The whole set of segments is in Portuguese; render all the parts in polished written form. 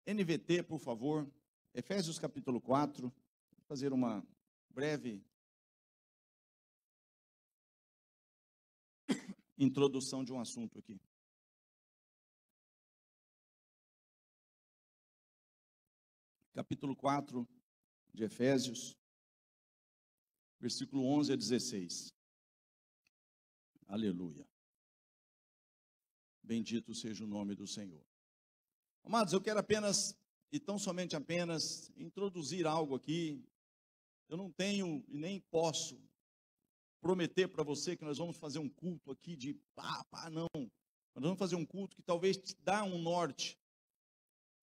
NVT, por favor, Efésios capítulo 4, vou fazer uma breve introdução de um assunto aqui. Capítulo 4 de Efésios, versículo 11 a 16. Aleluia. Bendito seja o nome do Senhor. Amados, eu quero apenas, e tão somente apenas, introduzir algo aqui. Eu não tenho e nem posso prometer para você que nós vamos fazer um culto aqui de não. Nós vamos fazer um culto que talvez te dá um norte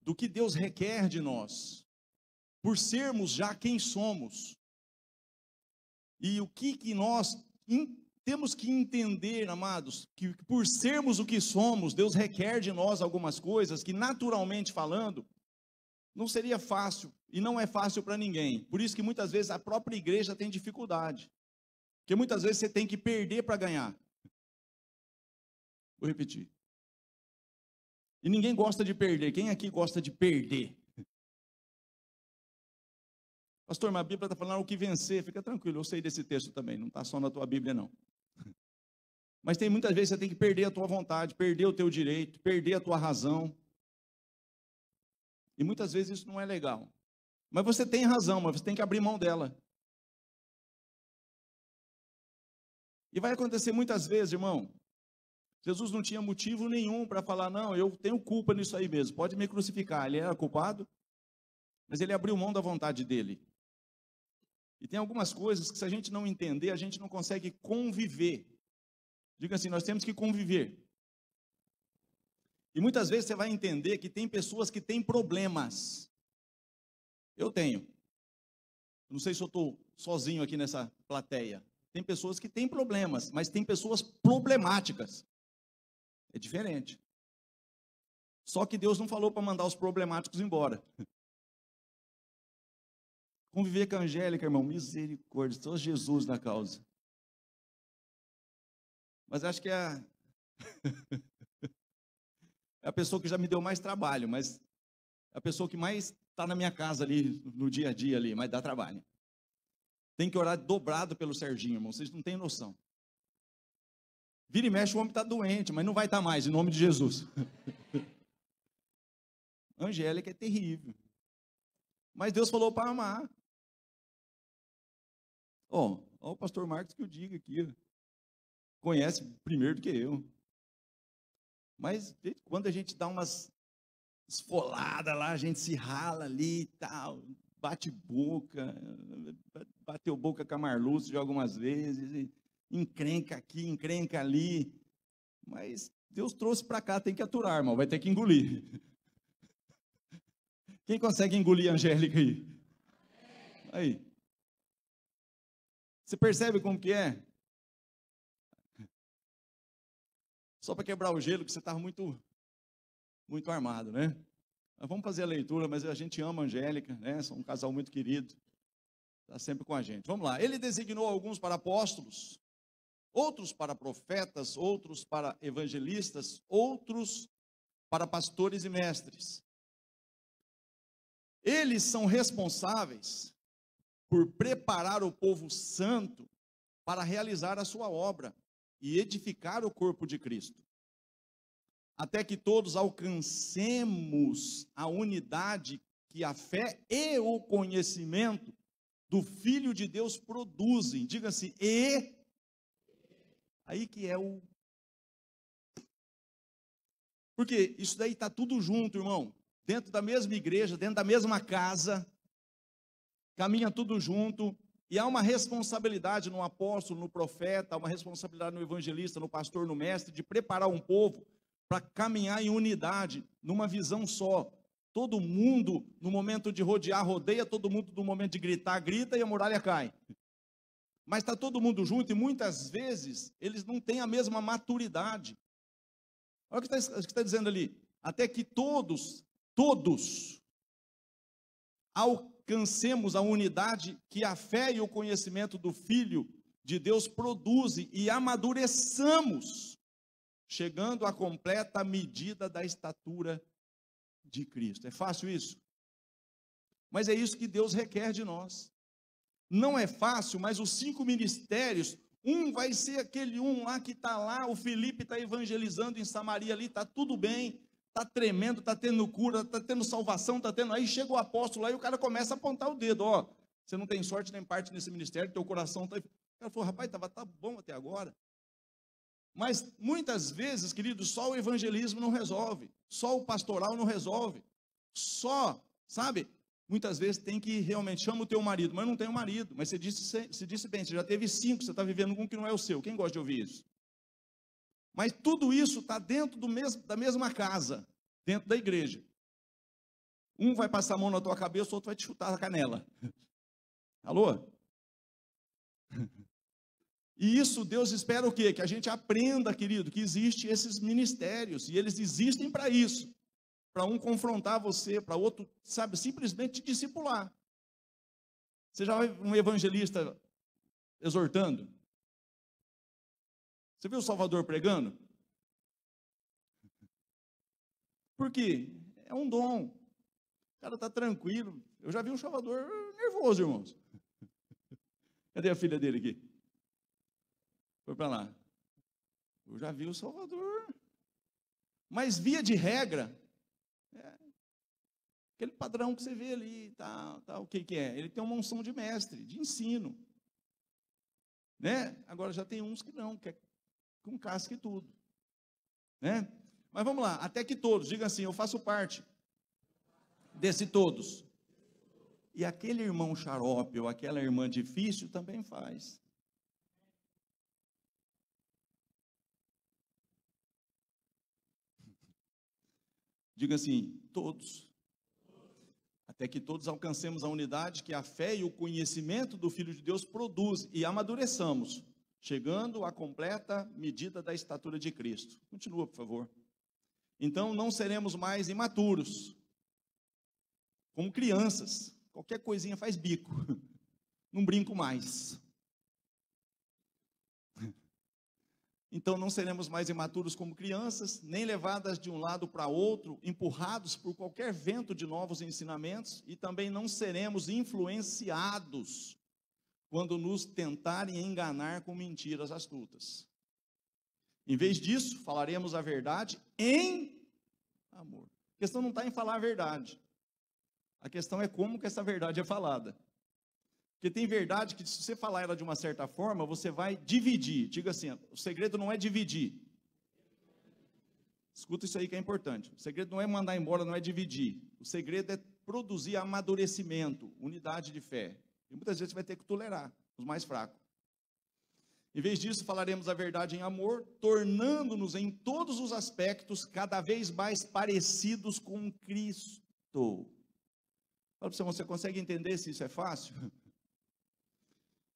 do que Deus requer de nós, por sermos já quem somos. E o que nós temos que entender, amados, que por sermos o que somos, Deus requer de nós algumas coisas que, naturalmente falando, não seria fácil, e não é fácil para ninguém. Por isso que muitas vezes a própria igreja tem dificuldade, porque muitas vezes você tem que perder para ganhar. Vou repetir. E ninguém gosta de perder. Quem aqui gosta de perder? Pastor, mas a Bíblia está falando o que vencer. Fica tranquilo, eu sei desse texto também, não está só na tua Bíblia não. Mas tem muitas vezes você tem que perder a tua vontade, perder o teu direito, perder a tua razão. E muitas vezes isso não é legal. Mas você tem razão, mas você tem que abrir mão dela. E vai acontecer muitas vezes, irmão. Jesus não tinha motivo nenhum para falar, não, eu tenho culpa nisso aí mesmo, pode me crucificar. Ele era culpado, mas ele abriu mão da vontade dele. E tem algumas coisas que, se a gente não entender, a gente não consegue conviver. Diga assim, nós temos que conviver. E muitas vezes você vai entender que tem pessoas que têm problemas. Eu tenho. Não sei se eu estou sozinho aqui nessa plateia. Tem pessoas que têm problemas, mas tem pessoas problemáticas. É diferente. Só que Deus não falou para mandar os problemáticos embora. Conviver com a Angélica, irmão, misericórdia, só Jesus na causa. Mas acho que é a pessoa que já me deu mais trabalho, mas é a pessoa que mais está na minha casa ali, no dia a dia ali, mas dá trabalho. Tem que orar dobrado pelo Serginho, irmão, vocês não têm noção. Vira e mexe, o homem está doente, mas não vai estar mais, em nome de Jesus. Angélica é terrível. Mas Deus falou para amar. Ó, o pastor Marcos que eu diga aqui, conhece primeiro do que eu. Mas quando a gente dá umas esfoladas lá, a gente se rala ali e tal, bate boca, bateu boca com a Marluce de algumas vezes, encrenca aqui, encrenca ali. Mas Deus trouxe para cá, tem que aturar, irmão, vai ter que engolir. Quem consegue engolir a Angélica aí? Aí. Você percebe como que é? Só para quebrar o gelo, que você estava muito armado, né? Mas vamos fazer a leitura, mas a gente ama a Angélica, né? São um casal muito querido. Está sempre com a gente. Vamos lá. Ele designou alguns para apóstolos, outros para profetas, outros para evangelistas, outros para pastores e mestres. Eles são responsáveis por preparar o povo santo para realizar a sua obra e edificar o corpo de Cristo, até que todos alcancemos a unidade que a fé e o conhecimento do Filho de Deus produzem. Diga assim, aí que é o... Porque isso daí está tudo junto, irmão, dentro da mesma igreja, dentro da mesma casa, caminha tudo junto. E há uma responsabilidade no apóstolo, no profeta, há uma responsabilidade no evangelista, no pastor, no mestre, de preparar um povo para caminhar em unidade, numa visão só. Todo mundo, no momento de rodear, rodeia, todo mundo, no momento de gritar, grita e a muralha cai. Mas está todo mundo junto e muitas vezes eles não têm a mesma maturidade. Olha o que está dizendo ali. Até que todos, alcancemos a unidade que a fé e o conhecimento do Filho de Deus produzem e amadureçamos, chegando à completa medida da estatura de Cristo. É fácil isso? Mas é isso que Deus requer de nós. Não é fácil, mas os 5 ministérios, um vai ser aquele um lá que está lá, o Felipe está evangelizando em Samaria ali, está tudo bem, está tremendo, está tendo cura, está tendo salvação, está tendo. Aí chega o apóstolo lá e o cara começa a apontar o dedo, ó, você não tem sorte nem parte nesse ministério, teu coração está. O cara falou, rapaz, tá bom até agora. Mas muitas vezes, queridos, só o evangelismo não resolve, só o pastoral não resolve, só, sabe? Muitas vezes tem que realmente, chama o teu marido, mas eu não tenho marido, mas você disse bem, você já teve 5, você está vivendo com um que não é o seu, quem gosta de ouvir isso? Mas tudo isso está dentro da mesma casa, dentro da igreja. Um vai passar a mão na tua cabeça, o outro vai te chutar a canela. Alô? E isso Deus espera o quê? Que a gente aprenda, querido, que existem esses ministérios, e eles existem para isso. Para um confrontar você, para outro, sabe, simplesmente te discipular. Você já viu um evangelista exortando? Você viu o Salvador pregando? Por quê? É um dom. O cara está tranquilo. Eu já vi um Salvador nervoso, irmãos. Cadê a filha dele aqui? Foi para lá. Eu já vi o Salvador. Mas via de regra, aquele padrão que você vê ali, o que é? Ele tem uma unção de mestre, de ensino. Né? Agora já tem uns que não, que é com casca e tudo. Né? Mas vamos lá, até que todos, diga assim, eu faço parte desse todos. E aquele irmão xarope ou aquela irmã difícil também faz. Diga assim, todos. Até que todos alcancemos a unidade que a fé e o conhecimento do Filho de Deus produz e amadureçamos, chegando à completa medida da estatura de Cristo. Continua, por favor. Então, não seremos mais imaturos, como crianças. Qualquer coisinha faz bico. Não brinco mais. Então não seremos mais imaturos como crianças, nem levadas de um lado para outro, empurrados por qualquer vento de novos ensinamentos, e também não seremos influenciados quando nos tentarem enganar com mentiras astutas. Em vez disso, falaremos a verdade em amor. A questão não está em falar a verdade. A questão é como que essa verdade é falada. Porque tem verdade que se você falar ela de uma certa forma, você vai dividir. Diga assim, o segredo não é dividir. Escuta isso aí que é importante. O segredo não é mandar embora, não é dividir. O segredo é produzir amadurecimento, unidade de fé. E muitas vezes você vai ter que tolerar os mais fracos. Em vez disso, falaremos a verdade em amor, tornando-nos em todos os aspectos cada vez mais parecidos com Cristo. Fala para você consegue entender se isso é fácil?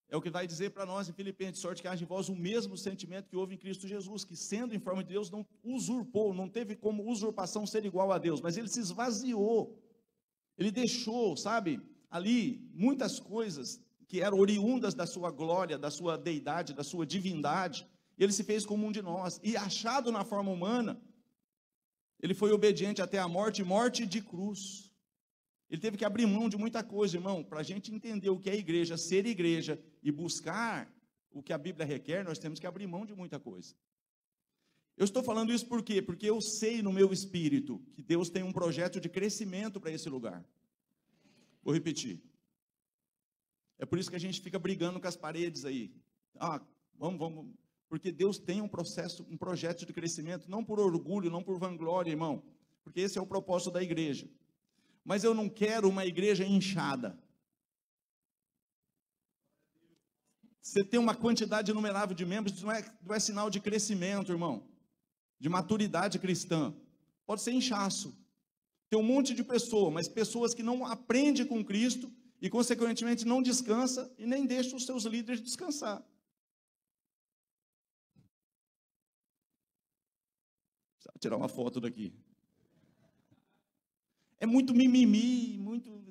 É o que vai dizer para nós em Filipenses, de sorte que haja em vós o mesmo sentimento que houve em Cristo Jesus, que sendo em forma de Deus, não usurpou, não teve como usurpação ser igual a Deus, mas ele se esvaziou, ele deixou, sabe, ali, muitas coisas que eram oriundas da sua glória, da sua deidade, da sua divindade, e ele se fez como um de nós, e achado na forma humana, ele foi obediente até a morte, morte de cruz. Ele teve que abrir mão de muita coisa, irmão, para a gente entender o que é igreja, ser igreja e buscar o que a Bíblia requer, nós temos que abrir mão de muita coisa. Eu estou falando isso por quê? Porque eu sei no meu espírito que Deus tem um projeto de crescimento para esse lugar. Vou repetir. É por isso que a gente fica brigando com as paredes aí. Vamos. Porque Deus tem um projeto de crescimento, não por orgulho, não por vanglória, irmão. Porque esse é o propósito da igreja. Mas eu não quero uma igreja inchada. Você tem uma quantidade inumerável de membros, não é sinal de crescimento, irmão. De maturidade cristã. Pode ser inchaço. Tem um monte de pessoas, mas pessoas que não aprendem com Cristo e, consequentemente, não descansa e nem deixam os seus líderes descansar. Vou tirar uma foto daqui. É muito mimimi,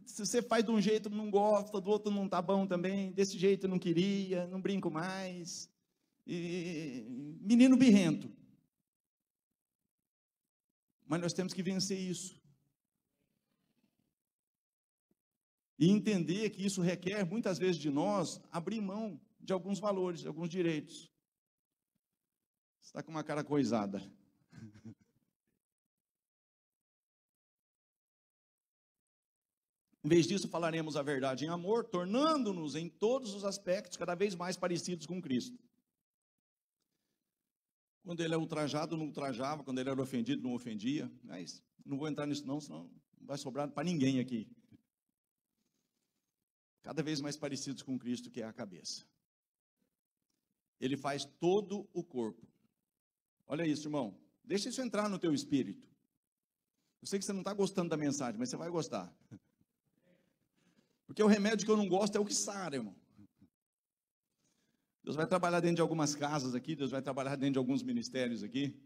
se você faz de um jeito não gosta, do outro não está bom também, desse jeito não queria, não brinco mais. Menino birrento. Mas nós temos que vencer isso. E entender que isso requer, muitas vezes, de nós, abrir mão de alguns valores, de alguns direitos. Você está com uma cara coisada. Em vez disso, falaremos a verdade em amor, tornando-nos, em todos os aspectos, cada vez mais parecidos com Cristo. Quando ele é ultrajado, não ultrajava. Quando ele era ofendido, não ofendia. Mas não vou entrar nisso não, senão não vai sobrar para ninguém aqui. Cada vez mais parecidos com Cristo, que é a cabeça. Ele faz todo o corpo. Olha isso, irmão. Deixa isso entrar no teu espírito. Eu sei que você não está gostando da mensagem, mas você vai gostar. Porque o remédio que eu não gosto é o que sara, irmão. Deus vai trabalhar dentro de algumas casas aqui, Deus vai trabalhar dentro de alguns ministérios aqui.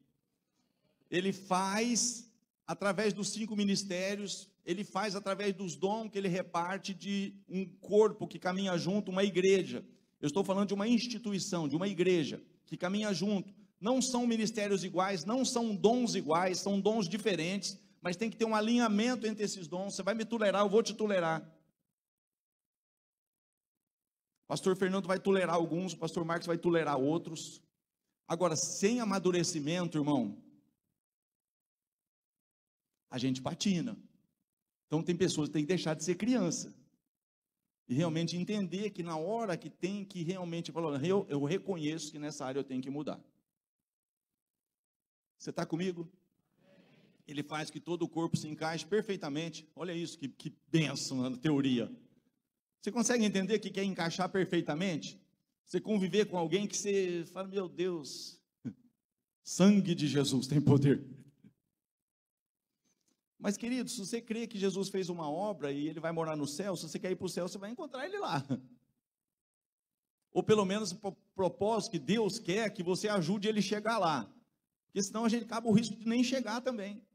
Ele faz através dos 5 ministérios, ele faz através dos dons que ele reparte de um corpo que caminha junto, uma igreja. Eu estou falando de uma instituição, de uma igreja que caminha junto. Não são ministérios iguais, não são dons iguais, são dons diferentes, mas tem que ter um alinhamento entre esses dons. Você vai me tolerar, eu vou te tolerar. Pastor Fernando vai tolerar alguns, o pastor Marcos vai tolerar outros. Agora, sem amadurecimento, irmão, a gente patina. Então tem pessoas que têm que deixar de ser criança. E realmente entender que na hora que tem que realmente falar, eu reconheço que nessa área eu tenho que mudar. Você está comigo? Ele faz que todo o corpo se encaixe perfeitamente. Olha isso, que bênção na teoria. Você consegue entender o que é encaixar perfeitamente? Você conviver com alguém que você fala, meu Deus, sangue de Jesus tem poder. Mas, querido, se você crê que Jesus fez uma obra e ele vai morar no céu, se você quer ir para o céu, você vai encontrar ele lá. Ou pelo menos o propósito que Deus quer que você ajude ele a chegar lá. Porque senão a gente acaba o risco de nem chegar também.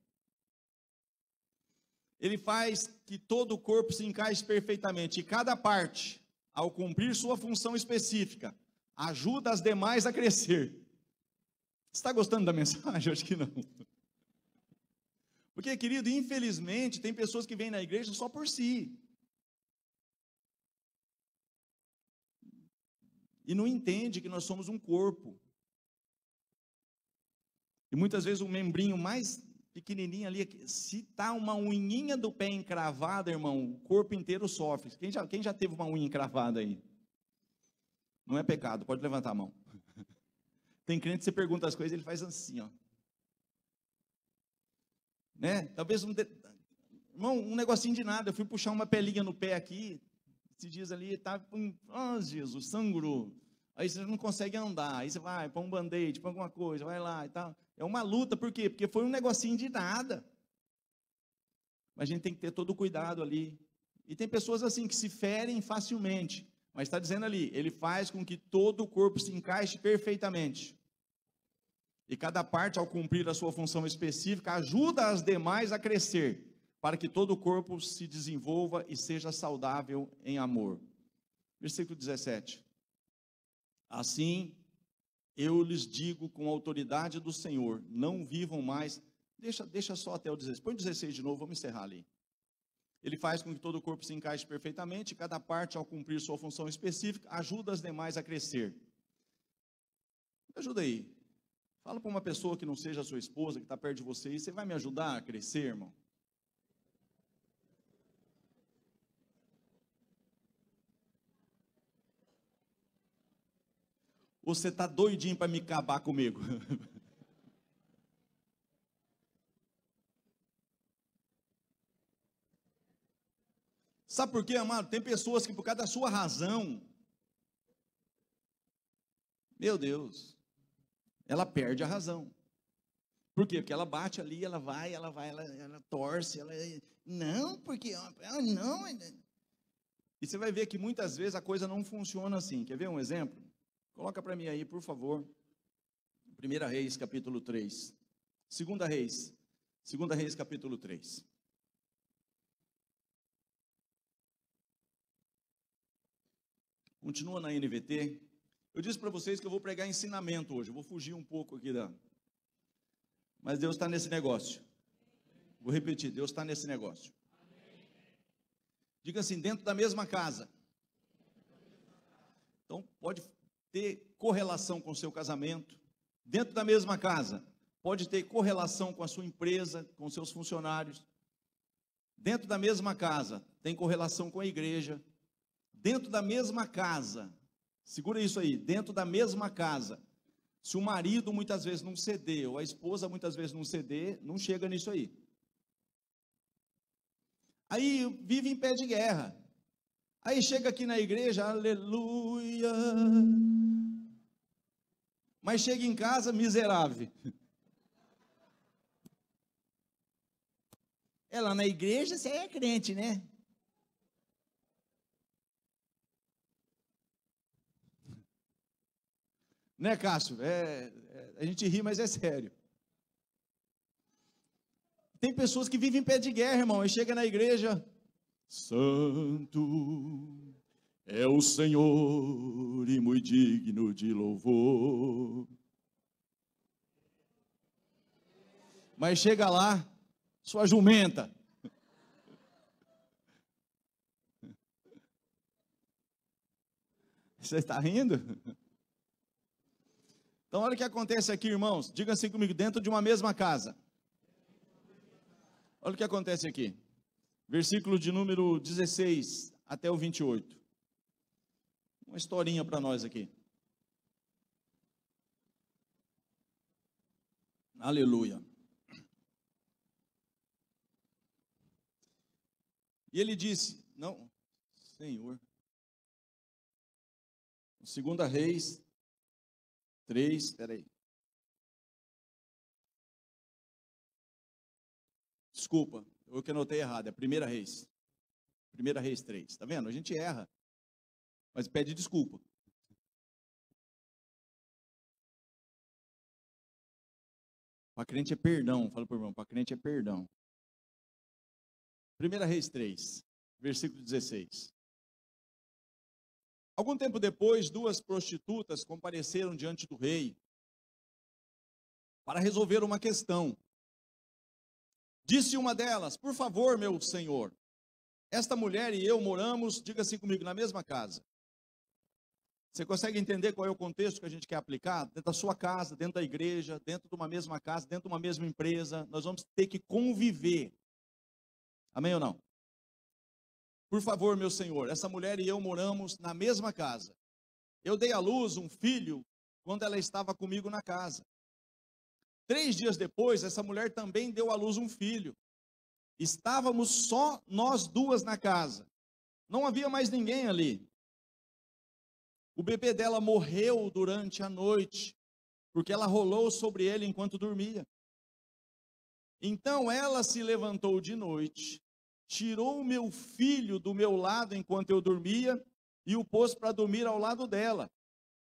Ele faz que todo o corpo se encaixe perfeitamente. E cada parte, ao cumprir sua função específica, ajuda as demais a crescer. Você está gostando da mensagem? Eu acho que não. Porque, querido, infelizmente, tem pessoas que vêm na igreja só por si. E não entende que nós somos um corpo. E muitas vezes o membrinho mais pequenininho ali, se está uma unhinha do pé encravada, irmão, o corpo inteiro sofre. Quem já teve uma unha encravada aí? Não é pecado, pode levantar a mão. Tem crente que você pergunta as coisas, ele faz assim, ó. Né? Talvez irmão, um negocinho de nada. Eu fui puxar uma pelinha no pé aqui, esses dias ali, tá, Jesus, sangrou. Aí você não consegue andar, aí você vai, põe um band-aid, põe alguma coisa, vai lá e tal. É uma luta, por quê? Porque foi um negocinho de nada. Mas a gente tem que ter todo o cuidado ali. E tem pessoas assim que se ferem facilmente. Mas está dizendo ali, ele faz com que todo o corpo se encaixe perfeitamente. E cada parte, ao cumprir a sua função específica, ajuda as demais a crescer, para que todo o corpo se desenvolva e seja saudável em amor. Versículo 17. Assim, eu lhes digo com a autoridade do Senhor, não vivam mais, deixa só até o 16, põe o 16 de novo, vamos encerrar ali. Ele faz com que todo o corpo se encaixe perfeitamente, cada parte, ao cumprir sua função específica, ajuda as demais a crescer. Me ajuda aí. Fala para uma pessoa que não seja a sua esposa, que está perto de você, e você vai me ajudar a crescer, irmão? Ou você está doidinho para me acabar comigo? Sabe por quê, amado? Tem pessoas que por causa da sua razão, meu Deus, ela perde a razão. Por quê? Porque ela bate ali, ela vai, ela torce, não, porque, não. E você vai ver que muitas vezes a coisa não funciona assim. Quer ver um exemplo? Coloca para mim aí, por favor. 1 Reis, capítulo 3. 2 Reis, capítulo 3. Continua na NVT. Eu disse para vocês que eu vou pregar ensinamento hoje. Eu vou fugir um pouco aqui da... Mas Deus está nesse negócio. Vou repetir, Deus está nesse negócio. Diga assim, dentro da mesma casa. Então, pode ter correlação com o seu casamento. Dentro da mesma casa, pode ter correlação com a sua empresa, com seus funcionários. Dentro da mesma casa, tem correlação com a igreja. Dentro da mesma casa, segura isso aí, dentro da mesma casa, se o marido muitas vezes não ceder, ou a esposa muitas vezes não ceder, não chega nisso aí. Aí vive em pé de guerra. Aí chega aqui na igreja, aleluia. Mas chega em casa, miserável. Lá na igreja você é crente, né? Né, Cássio? A gente ri, mas é sério. Tem pessoas que vivem em pé de guerra, irmão, e chega na igreja, santo é o Senhor e muito digno de louvor. Mas chega lá, sua jumenta. Você está rindo? Então, olha o que acontece aqui, irmãos. Diga assim comigo, dentro de uma mesma casa. Olha o que acontece aqui. Versículo de número 16 até o 28. Uma historinha para nós aqui. Aleluia. E ele disse, não, Senhor. 2 Reis 3, espera aí. Desculpa, eu que anotei errado, é 1 Reis. 1 Reis 3, tá vendo? A gente erra, mas pede desculpa. Para crente é perdão, fala para o irmão, para crente é perdão. 1 Reis 3, versículo 16. Algum tempo depois, 2 prostitutas compareceram diante do rei para resolver uma questão. Disse uma delas, por favor, meu senhor, esta mulher e eu moramos, diga assim comigo, na mesma casa. Você consegue entender qual é o contexto que a gente quer aplicar? Dentro da sua casa, dentro da igreja, dentro de uma mesma casa, dentro de uma mesma empresa, nós vamos ter que conviver. Amém ou não? Por favor, meu senhor, essa mulher e eu moramos na mesma casa. Eu dei à luz um filho quando ela estava comigo na casa. 3 dias depois, essa mulher também deu à luz um filho. Estávamos só nós duas na casa. Não havia mais ninguém ali. O bebê dela morreu durante a noite, porque ela rolou sobre ele enquanto dormia. Então ela se levantou de noite, tirou o meu filho do meu lado enquanto eu dormia e o pôs para dormir ao lado dela.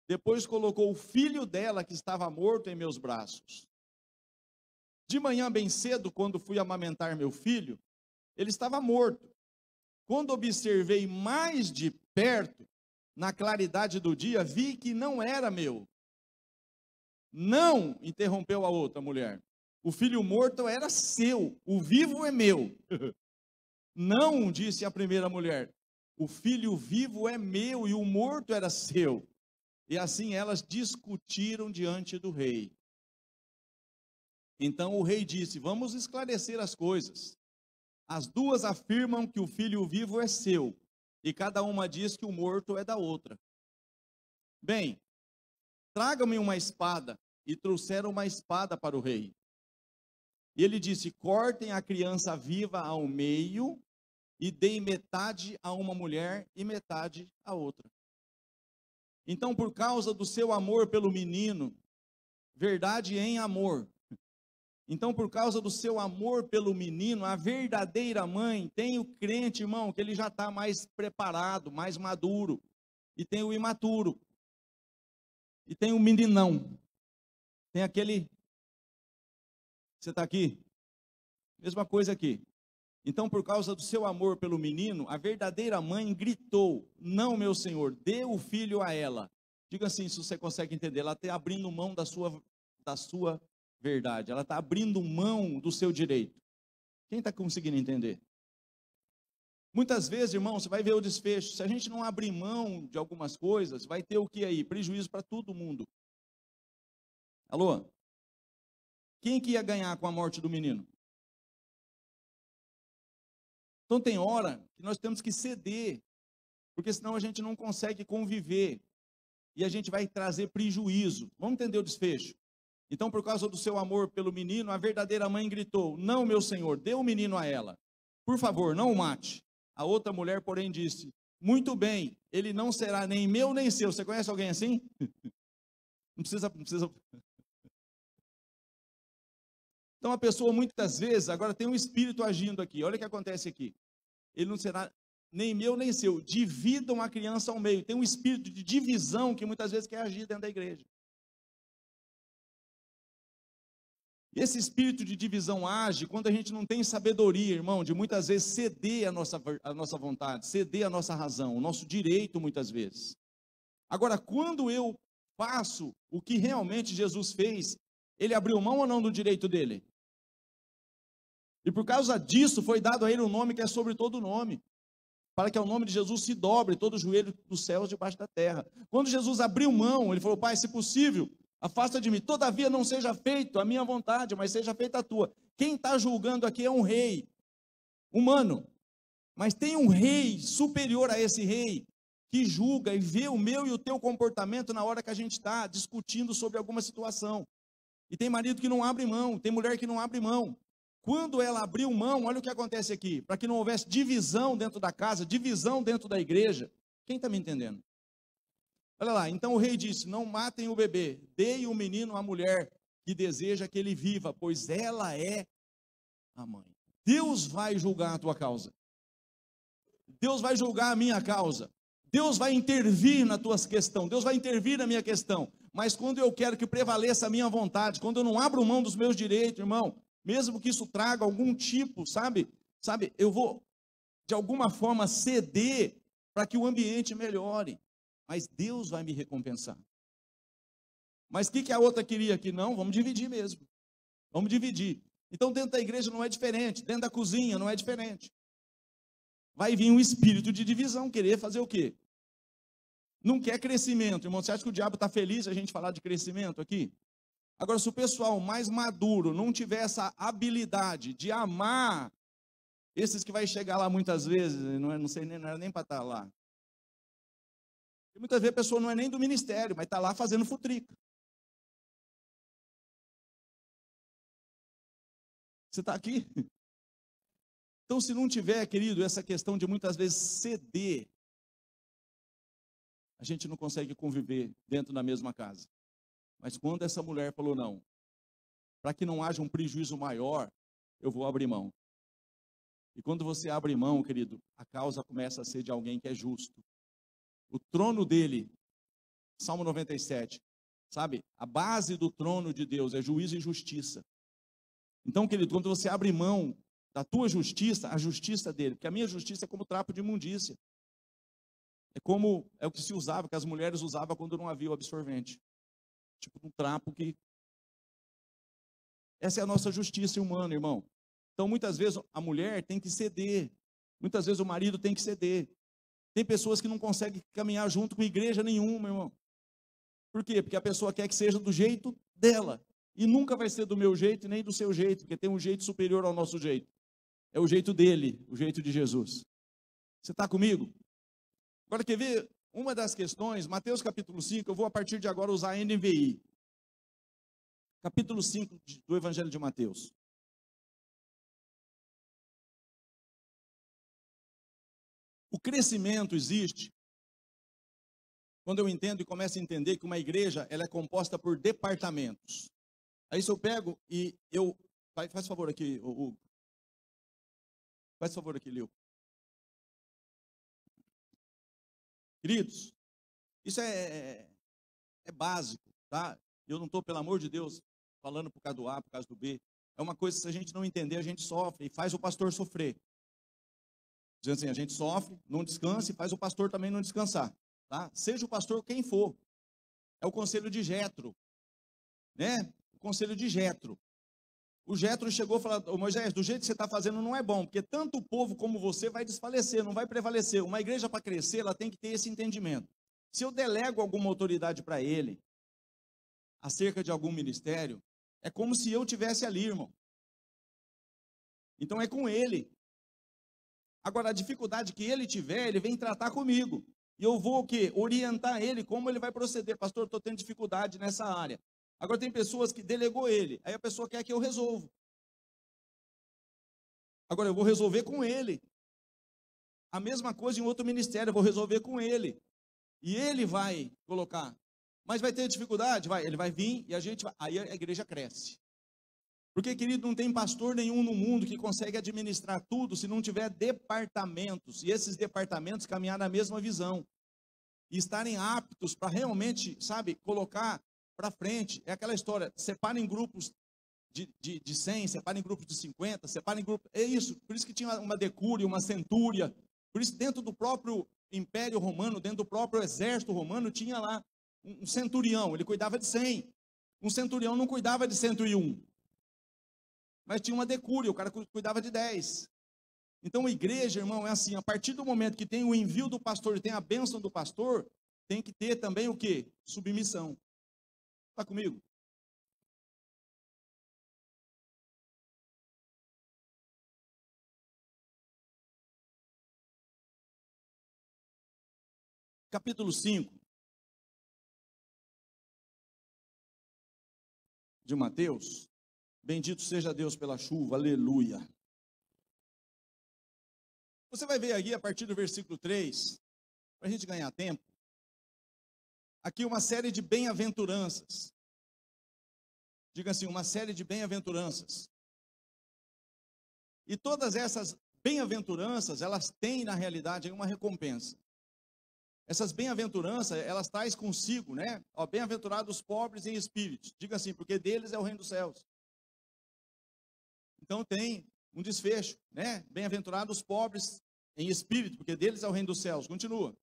Depois colocou o filho dela que estava morto em meus braços. De manhã bem cedo, quando fui amamentar meu filho, ele estava morto. Quando observei mais de perto, na claridade do dia, vi que não era meu. Não, interrompeu a outra mulher. O filho morto era seu, o vivo é meu. Não, disse a primeira mulher. O filho vivo é meu e o morto era seu. E assim elas discutiram diante do rei. Então o rei disse, vamos esclarecer as coisas. As duas afirmam que o filho vivo é seu, e cada uma diz que o morto é da outra. Bem, traga-me uma espada, e trouxeram uma espada para o rei. E ele disse, cortem a criança viva ao meio, e deem metade a uma mulher, e metade a outra. Então, por causa do seu amor pelo menino, verdade em amor, então, por causa do seu amor pelo menino, a verdadeira mãe tem o crente, irmão, que ele já está mais preparado, mais maduro. E tem o imaturo. E tem o meninão. Tem aquele... Você está aqui? Mesma coisa aqui. Então, por causa do seu amor pelo menino, a verdadeira mãe gritou, não, meu senhor, dê o filho a ela. Diga assim, se você consegue entender, ela está abrindo mão da sua verdade, ela está abrindo mão do seu direito. Quem está conseguindo entender? Muitas vezes, irmão, você vai ver o desfecho. Se a gente não abrir mão de algumas coisas, vai ter o que aí? Prejuízo para todo mundo. Alô? Quem que ia ganhar com a morte do menino? Então tem hora que nós temos que ceder, porque senão a gente não consegue conviver e a gente vai trazer prejuízo. Vamos entender o desfecho? Então, por causa do seu amor pelo menino, a verdadeira mãe gritou: não, meu senhor, dê o menino a ela. Por favor, não o mate. A outra mulher, porém, disse: muito bem, ele não será nem meu nem seu. Você conhece alguém assim? Não precisa. Então a pessoa muitas vezes, agora tem um espírito agindo aqui. Olha o que acontece aqui. Ele não será nem meu nem seu. Dividam a criança ao meio. Tem um espírito de divisão que muitas vezes quer agir dentro da igreja. E esse espírito de divisão age quando a gente não tem sabedoria, irmão, de muitas vezes ceder a nossa vontade, ceder a nossa razão, o nosso direito muitas vezes. Agora, quando eu faço o que realmente Jesus fez, ele abriu mão ou não do direito dele? E por causa disso foi dado a ele um nome que é sobre todo nome, para que ao nome de Jesus se dobre todo o joelho dos céus debaixo da terra. Quando Jesus abriu mão, ele falou: Pai, se possível, afasta de mim, todavia não seja feito a minha vontade, mas seja feita a tua. Quem está julgando aqui é um rei humano, mas tem um rei superior a esse rei, que julga e vê o meu e o teu comportamento na hora que a gente está discutindo sobre alguma situação. E tem marido que não abre mão, tem mulher que não abre mão. Quando ela abriu mão, olha o que acontece aqui, para que não houvesse divisão dentro da casa, divisão dentro da igreja. Quem está me entendendo? Olha lá, então o rei disse: não matem o bebê, deem o menino à mulher que deseja que ele viva, pois ela é a mãe. Deus vai julgar a tua causa. Deus vai julgar a minha causa. Deus vai intervir na tua questão. Deus vai intervir na minha questão. Mas quando eu quero que prevaleça a minha vontade, quando eu não abro mão dos meus direitos, irmão, mesmo que isso traga algum tipo, sabe, eu vou de alguma forma ceder para que o ambiente melhore. Mas Deus vai me recompensar. Mas o que a outra queria aqui? Não, vamos dividir mesmo. Vamos dividir. Então dentro da igreja não é diferente, dentro da cozinha não é diferente. Vai vir um espírito de divisão, querer fazer o quê? Não quer crescimento, irmão. Você acha que o diabo está feliz a gente falar de crescimento aqui? Agora, se o pessoal mais maduro não tiver essa habilidade de amar esses que vai chegar lá muitas vezes, não sei, não era nem para estar lá. E muitas vezes a pessoa não é nem do ministério, mas está lá fazendo futrica. Você está aqui? Então, se não tiver, querido, essa questão de muitas vezes ceder, a gente não consegue conviver dentro da mesma casa. Mas quando essa mulher falou: não, para que não haja um prejuízo maior, eu vou abrir mão. E quando você abre mão, querido, a causa começa a ser de alguém que é justo. O trono dele, Salmo 97, sabe? A base do trono de Deus é juízo e justiça. Então, querido, quando você abre mão da tua justiça, a justiça dele, porque a minha justiça é como trapo de imundícia. É o que se usava, que as mulheres usavam quando não havia o absorvente. Tipo um trapo que... Essa é a nossa justiça humana, irmão. Então, muitas vezes, a mulher tem que ceder. Muitas vezes, o marido tem que ceder. Tem pessoas que não conseguem caminhar junto com igreja nenhuma, irmão. Por quê? Porque a pessoa quer que seja do jeito dela. E nunca vai ser do meu jeito, nem do seu jeito, porque tem um jeito superior ao nosso jeito. É o jeito dele, o jeito de Jesus. Você está comigo? Agora, quer ver? Uma das questões, Mateus capítulo 5, eu vou a partir de agora usar a NVI. Capítulo 5 do Evangelho de Mateus. O crescimento existe quando eu entendo e começo a entender que uma igreja ela é composta por departamentos. Aí se eu pego e eu... Faz favor aqui, Hugo. Faz favor aqui, Lil. Queridos, isso é básico, tá? Eu não estou, pelo amor de Deus, falando por causa do A, por causa do B. É uma coisa que se a gente não entender, a gente sofre e faz o pastor sofrer. Dizendo assim, a gente sofre, não descansa e faz o pastor também não descansar. Tá? Seja o pastor quem for. É o conselho de Jetro. Né? O conselho de Jetro. O Jétro chegou e falou: "Ô Moisés, do jeito que você está fazendo não é bom, porque tanto o povo como você vai desfalecer, não vai prevalecer. Uma igreja para crescer, ela tem que ter esse entendimento. Se eu delego alguma autoridade para ele, acerca de algum ministério, é como se eu tivesse ali, irmão. Então é com ele. Agora, a dificuldade que ele tiver, ele vem tratar comigo. E eu vou o quê? Orientar ele como ele vai proceder. Pastor, eu estou tendo dificuldade nessa área. Agora tem pessoas que delegou ele, aí a pessoa quer que eu resolva. Agora eu vou resolver com ele. A mesma coisa em outro ministério, eu vou resolver com ele. E ele vai colocar. Mas vai ter dificuldade? Vai. Ele vai vir e a gente vai. Aí a igreja cresce. Porque, querido, não tem pastor nenhum no mundo que consegue administrar tudo se não tiver departamentos. E esses departamentos caminhar na mesma visão. E estarem aptos para realmente, sabe, colocar para frente. É aquela história, separa em grupos de 100, separa em grupos de 50, separa em grupos. É isso, por isso que tinha uma decúria, uma centúria. Por isso, dentro do próprio Império Romano, dentro do próprio exército romano, tinha lá um centurião, ele cuidava de 100. Um centurião não cuidava de 101. Mas tinha uma decúria, o cara cuidava de 10. Então, a igreja, irmão, é assim, a partir do momento que tem o envio do pastor e tem a bênção do pastor, tem que ter também o quê? Submissão. Está comigo? Capítulo 5 de Mateus. Bendito seja Deus pela chuva, aleluia. Você vai ver aqui a partir do versículo 3, para a gente ganhar tempo, aqui uma série de bem-aventuranças. Diga assim, uma série de bem-aventuranças. E todas essas bem-aventuranças, elas têm na realidade uma recompensa. Essas bem-aventuranças, elas traz consigo, né? Ó, bem-aventurados os pobres em espírito. Diga assim, porque deles é o reino dos céus. Então tem um desfecho, né? Bem-aventurados os pobres em espírito, porque deles é o reino dos céus. Continua.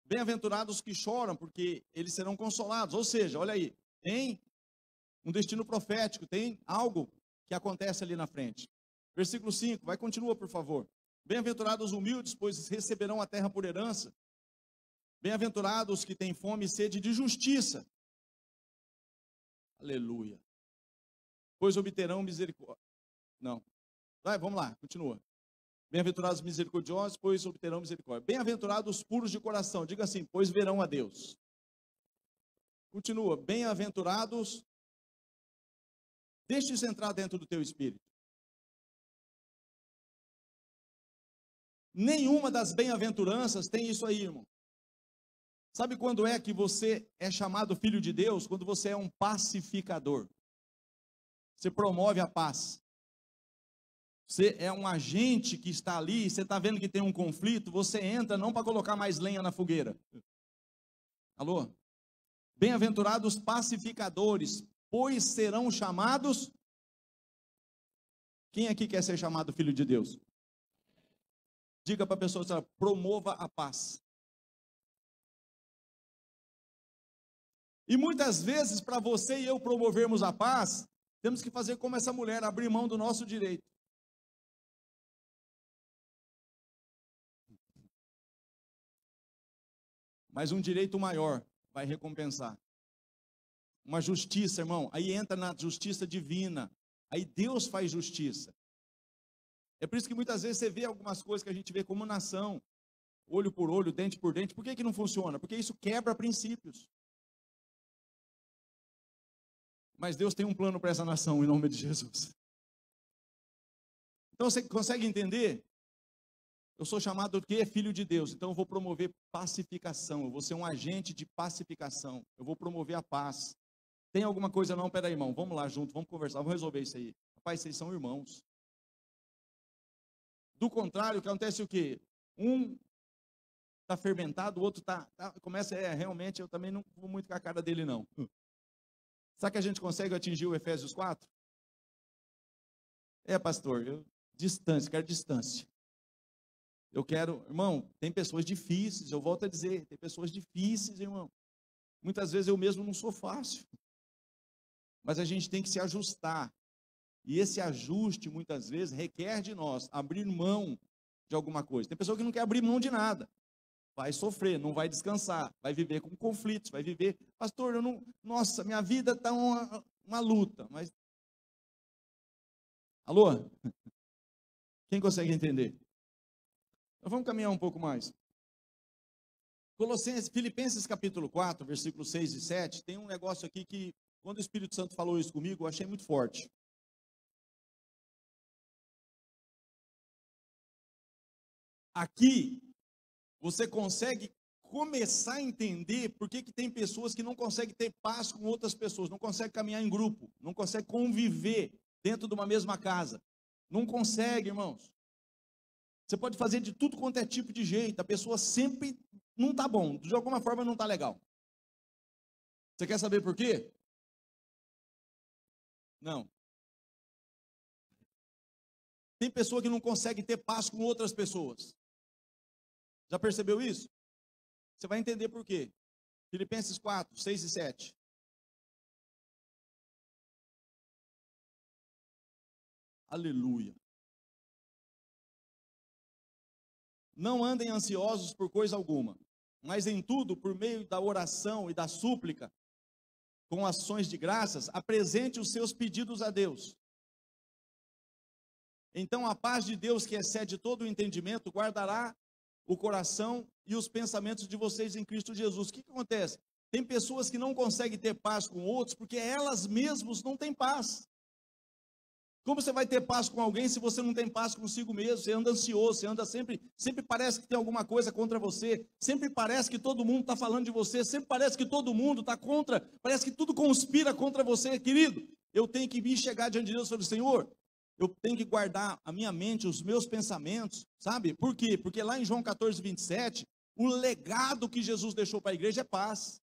Bem-aventurados os que choram, porque eles serão consolados. Ou seja, olha aí, tem um destino profético, tem algo que acontece ali na frente. Versículo 5, vai, continua, por favor. Bem-aventurados os humildes, pois receberão a terra por herança. Bem-aventurados os que têm fome e sede de justiça. Aleluia. Pois obterão misericórdia. Não. Vai, vamos lá, continua. Bem-aventurados os misericordiosos, pois obterão misericórdia. Bem-aventurados os puros de coração. Diga assim, pois verão a Deus. Continua. Bem-aventurados. Deixe isso entrar dentro do teu espírito. Nenhuma das bem-aventuranças tem isso aí, irmão. Sabe quando é que você é chamado filho de Deus? Quando você é um pacificador. Você promove a paz. Você é um agente que está ali, você está vendo que tem um conflito, você entra não para colocar mais lenha na fogueira. Alô? Bem-aventurados pacificadores, pois serão chamados. Quem aqui quer ser chamado filho de Deus? Diga para a pessoa, promova a paz. E muitas vezes, para você e eu promovermos a paz, temos que fazer como essa mulher, abrir mão do nosso direito. Mas um direito maior vai recompensar. Uma justiça, irmão, aí entra na justiça divina. Aí Deus faz justiça. É por isso que muitas vezes você vê algumas coisas que a gente vê como nação, olho por olho, dente por dente. Por que não funciona? Porque isso quebra princípios. Mas Deus tem um plano para essa nação, em nome de Jesus. Então você consegue entender? Eu sou chamado de filho de Deus, então eu vou promover pacificação, eu vou ser um agente de pacificação, eu vou promover a paz. Tem alguma coisa não? Peraí, irmão, vamos lá junto, vamos conversar, vamos resolver isso aí. Rapaz, vocês são irmãos. Do contrário, acontece o quê? Um está fermentado, o outro começa, realmente, eu também não vou muito com a cara dele não. Será que a gente consegue atingir o Efésios 4? Pastor, quero distância. Eu quero, irmão, tem pessoas difíceis, eu volto a dizer, tem pessoas difíceis, irmão. Muitas vezes eu mesmo não sou fácil. Mas a gente tem que se ajustar. E esse ajuste, muitas vezes, requer de nós abrir mão de alguma coisa. Tem pessoa que não quer abrir mão de nada. Vai sofrer, não vai descansar, vai viver com conflitos, vai viver, pastor, eu não, nossa, minha vida está uma luta, mas, alô? Quem consegue entender? Então vamos caminhar um pouco mais. Filipenses capítulo 4, versículos 6 e 7, tem um negócio aqui que, quando o Espírito Santo falou isso comigo, eu achei muito forte. Aqui, você consegue começar a entender por que tem pessoas que não conseguem ter paz com outras pessoas, não conseguem caminhar em grupo, não conseguem conviver dentro de uma mesma casa. Não consegue, irmãos. Você pode fazer de tudo quanto é tipo de jeito, a pessoa sempre não está bom, de alguma forma não está legal. Você quer saber por quê? Não. Tem pessoa que não consegue ter paz com outras pessoas. Já percebeu isso? Você vai entender por quê. Filipenses 4, 6 e 7. Aleluia. Não andem ansiosos por coisa alguma, mas em tudo, por meio da oração e da súplica, com ações de graças, apresente os seus pedidos a Deus. Então a paz de Deus, que excede todo o entendimento, guardará o coração e os pensamentos de vocês em Cristo Jesus. O que acontece? Tem pessoas que não conseguem ter paz com outros, porque elas mesmas não têm paz. Como você vai ter paz com alguém se você não tem paz consigo mesmo? Você anda ansioso, você anda sempre parece que tem alguma coisa contra você, sempre parece que todo mundo está falando de você, sempre parece que todo mundo está contra, parece que tudo conspira contra você, querido. Eu tenho que me chegar diante de Deus e falar, Senhor, eu tenho que guardar a minha mente, os meus pensamentos, sabe? Por quê? Porque lá em João 14, 27, o legado que Jesus deixou para a igreja é paz.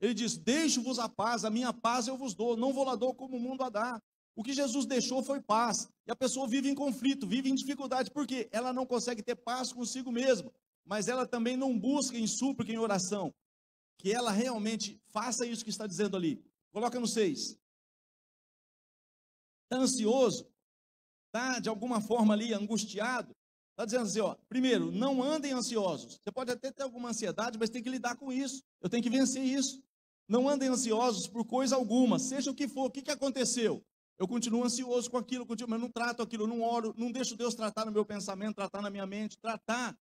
Ele diz, deixo-vos a paz, a minha paz eu vos dou, não vou lá dou como o mundo a dá. O que Jesus deixou foi paz, e a pessoa vive em conflito, vive em dificuldade, porque ela não consegue ter paz consigo mesma, mas ela também não busca em súplica, em oração, que ela realmente faça isso que está dizendo ali. Coloca no 6. Está ansioso, está de alguma forma ali angustiado, está dizendo assim, ó, primeiro, não andem ansiosos. Você pode até ter alguma ansiedade, mas tem que lidar com isso, eu tenho que vencer isso. Não andem ansiosos por coisa alguma, seja o que for. O que aconteceu? Eu continuo ansioso com aquilo, mas não trato aquilo, não oro, não deixo Deus tratar no meu pensamento, tratar na minha mente, tratar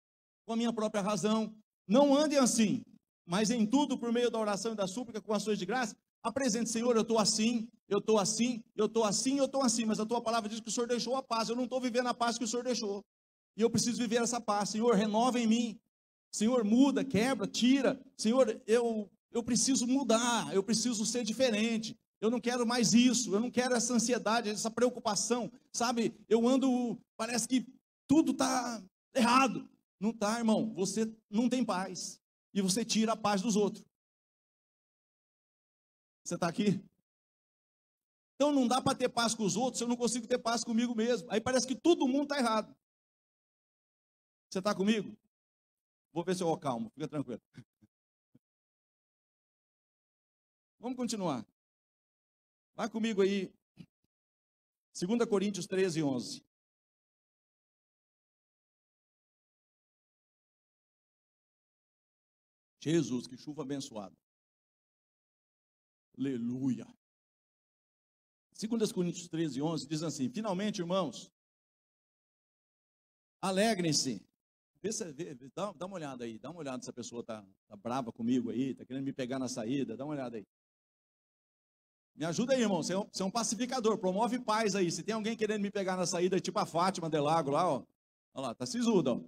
com a minha própria razão. Não andem assim, mas em tudo, por meio da oração e da súplica, com ações de graça, apresente, Senhor, eu estou assim, eu estou assim, eu estou assim, eu estou assim, mas a tua palavra diz que o Senhor deixou a paz, eu não estou vivendo a paz que o Senhor deixou, e eu preciso viver essa paz. Senhor, renova em mim, Senhor, muda, quebra, tira, Senhor, eu preciso mudar, eu preciso ser diferente. Eu não quero mais isso, eu não quero essa ansiedade, essa preocupação, sabe? Eu ando, parece que tudo está errado. Não está, irmão, você não tem paz, e você tira a paz dos outros. Você está aqui? Então não dá para ter paz com os outros, eu não consigo ter paz comigo mesmo. Aí parece que todo mundo está errado. Você está comigo? Vou ver se eu acalmo, fica tranquilo. Vamos continuar. Vá comigo aí, 2 Coríntios 13, 11. Jesus, que chuva abençoada. Aleluia. 2 Coríntios 13, 11 diz assim, finalmente, irmãos, alegrem-se. Dá uma olhada aí, dá uma olhada se a pessoa está brava comigo aí, está querendo me pegar na saída, dá uma olhada aí. Me ajuda aí, irmão, você é um pacificador, promove paz aí. Se tem alguém querendo me pegar na saída, tipo a Fátima Delago lá, ó. Olha lá, tá sisuda, ó.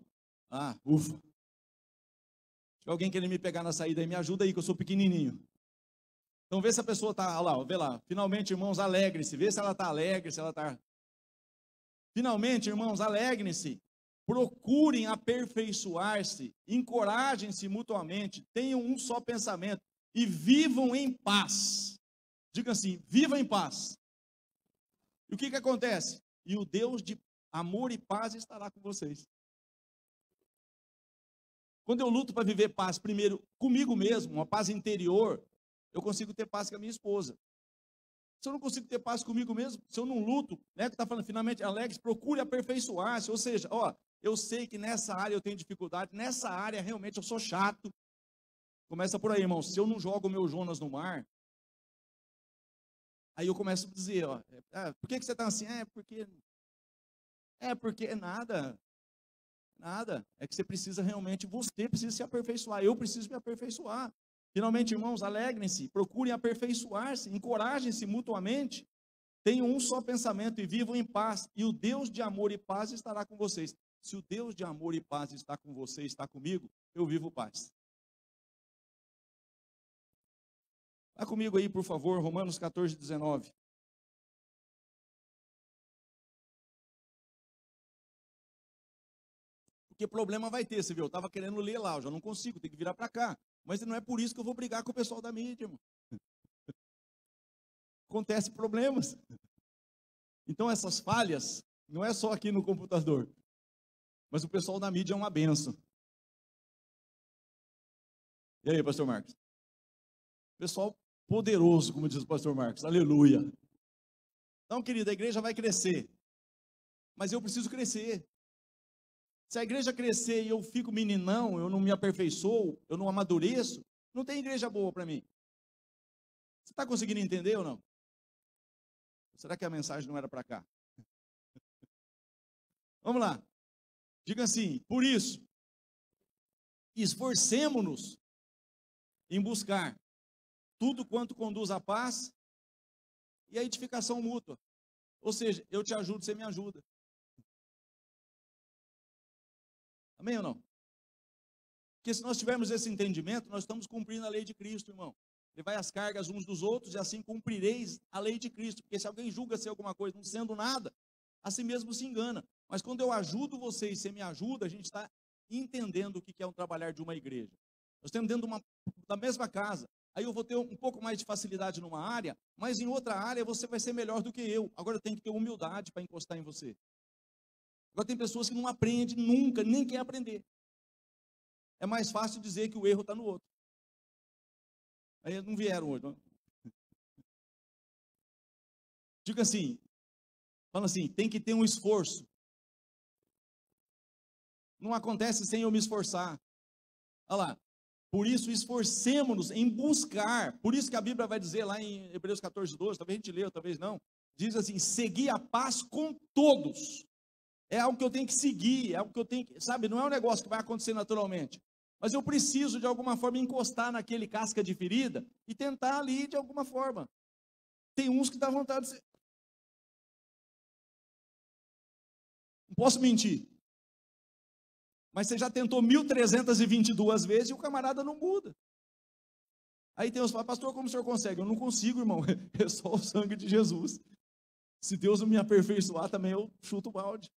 Ah, ufa. Se tiver alguém querendo me pegar na saída aí, me ajuda aí, que eu sou pequenininho. Então vê se a pessoa está, olha lá, ó, vê lá. Finalmente, irmãos, alegrem-se. Vê se ela está alegre, se ela está... Finalmente, irmãos, alegrem-se. Procurem aperfeiçoar-se. Encorajem-se mutuamente. Tenham um só pensamento. E vivam em paz. Diga assim, viva em paz. E o que acontece? E o Deus de amor e paz estará com vocês. Quando eu luto para viver paz, primeiro comigo mesmo, uma paz interior, eu consigo ter paz com a minha esposa. Se eu não consigo ter paz comigo mesmo, se eu não luto, né, que está falando, finalmente, alegres, procure aperfeiçoar-se. Ou seja, ó, eu sei que nessa área eu tenho dificuldade, nessa área realmente eu sou chato. Começa por aí, irmão. Se eu não jogo o meu Jonas no mar, aí eu começo a dizer, ó, por que você está assim? Porque nada. Nada. É que você precisa realmente, você precisa se aperfeiçoar. Eu preciso me aperfeiçoar. Finalmente, irmãos, alegrem-se, procurem aperfeiçoar-se, encorajem-se mutuamente. Tenham um só pensamento e vivam em paz. E o Deus de amor e paz estará com vocês. Se o Deus de amor e paz está com você, está comigo, eu vivo paz. Vá comigo aí, por favor, Romanos 14, 19. Porque problema vai ter, você viu? Eu estava querendo ler lá, eu já não consigo, tem que virar para cá. Mas não é por isso que eu vou brigar com o pessoal da mídia, irmão. Acontece problemas. Então essas falhas, não é só aqui no computador. Mas o pessoal da mídia é uma benção. E aí, pastor Marcos? Pessoal poderoso, como diz o pastor Marcos. Aleluia. Então, querida, a igreja vai crescer. Mas eu preciso crescer. Se a igreja crescer e eu fico meninão, eu não me aperfeiçoo, eu não amadureço, não tem igreja boa para mim. Você está conseguindo entender ou não? Será que a mensagem não era para cá? Vamos lá. Diga assim, por isso, esforcemo-nos em buscar tudo quanto conduz à paz e à edificação mútua. Ou seja, eu te ajudo, você me ajuda. Amém ou não? Porque se nós tivermos esse entendimento, nós estamos cumprindo a lei de Cristo, irmão. Levai as cargas uns dos outros e assim cumprireis a lei de Cristo. Porque se alguém julga ser alguma coisa não sendo nada, a si mesmo se engana. Mas quando eu ajudo você e você me ajuda, a gente está entendendo o que é um trabalhar de uma igreja. Nós estamos dentro da mesma casa. Aí eu vou ter um pouco mais de facilidade numa área, mas em outra área você vai ser melhor do que eu. Agora eu tenho que ter humildade para encostar em você. Agora tem pessoas que não aprendem nunca, nem quer aprender. É mais fácil dizer que o erro está no outro. Aí eles não vieram hoje. Não? Diga assim, fala assim, tem que ter um esforço. Não acontece sem eu me esforçar. Olha lá. Por isso, esforcemo-nos em buscar. Por isso que a Bíblia vai dizer lá em Hebreus 14, 12, talvez a gente leu, talvez não. Diz assim, seguir a paz com todos. É algo que eu tenho que seguir, é algo que eu tenho que, sabe, não é um negócio que vai acontecer naturalmente. Mas eu preciso, de alguma forma, encostar naquele casca de ferida e tentar ali, de alguma forma. Tem uns que dá vontade de ser. Não posso mentir. Mas você já tentou 1.322 vezes e o camarada não muda. Aí tem uns que falam, pastor, como o senhor consegue? Eu não consigo, irmão. É só o sangue de Jesus. Se Deus não me aperfeiçoar, também eu chuto o balde.